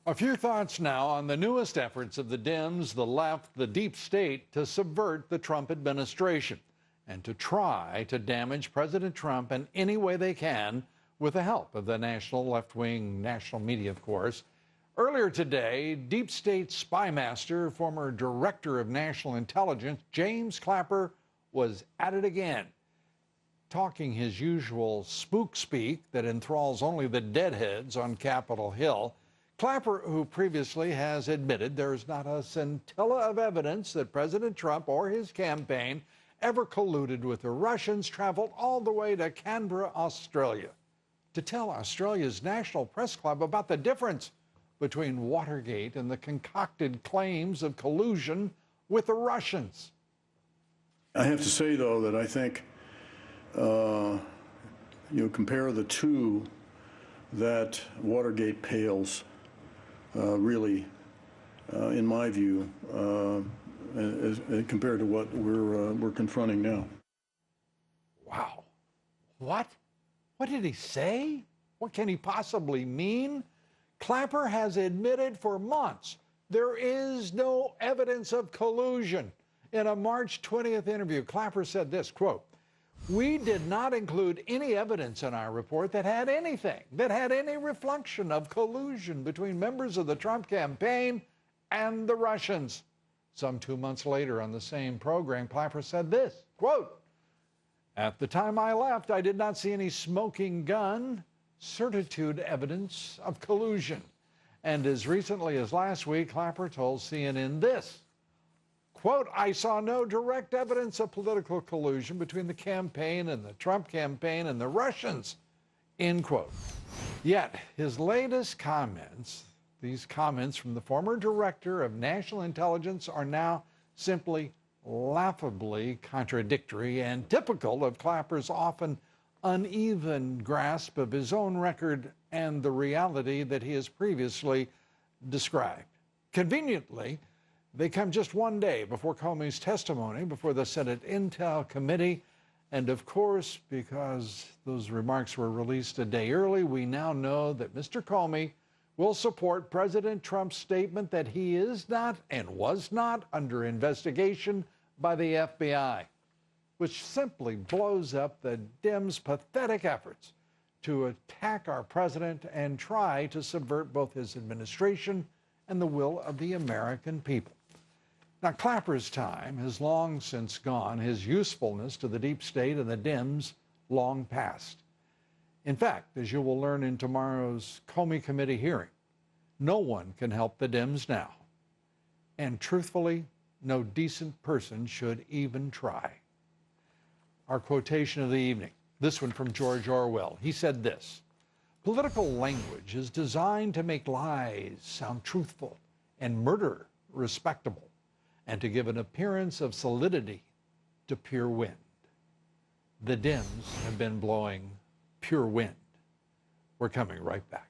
A few thoughts now on the newest efforts of the Dems, the left, the deep state to subvert the Trump administration and to try to damage President Trump in any way they can with the help of the national left-wing national media, of course. Earlier today, deep state spy master, former director of national intelligence, James Clapper, was at it again, talking his usual spook speak that enthralls only the deadheads on Capitol Hill. Clapper, who previously has admitted there is not a scintilla of evidence that President Trump or his campaign ever colluded with the Russians, traveled all the way to Canberra, Australia, to tell Australia's National Press Club about the difference between Watergate and the concocted claims of collusion with the Russians. I have to say, though, that I think, compare the two, that Watergate pales really, in my view, as compared to what we're confronting now. Wow. What? What did he say? What can he possibly mean? Clapper has admitted for months there is no evidence of collusion. In a March 20th interview, Clapper said this, quote, "We did not include any evidence in our report that had any reflection of collusion between members of the Trump campaign and the Russians." Some 2 months later on the same program, Clapper said this, quote, "At the time I left, I did not see any smoking gun, certitude evidence of collusion." And as recently as last week, Clapper told CNN this, quote, "I saw no direct evidence of political collusion between the campaign and the Trump campaign and the Russians," end quote. Yet his latest comments, these comments from the former director of national intelligence, are now simply laughably contradictory and typical of Clapper's often uneven grasp of his own record and the reality that he has previously described. Conveniently, they come just one day before Comey's testimony before the Senate Intel Committee. And of course, because those remarks were released a day early, we now know that Mr. Comey will support President Trump's statement that he is not and was not under investigation by the FBI, which simply blows up the Dems' pathetic efforts to attack our president and try to subvert both his administration and the will of the American people. Now, Clapper's time has long since gone, his usefulness to the deep state and the Dems long past. In fact, as you will learn in tomorrow's Comey Committee hearing, no one can help the Dems now. And truthfully, no decent person should even try. Our quotation of the evening, this one from George Orwell. He said this, "Political language is designed to make lies sound truthful and murder respectable, and to give an appearance of solidity to pure wind." The Dems have been blowing pure wind. We're coming right back.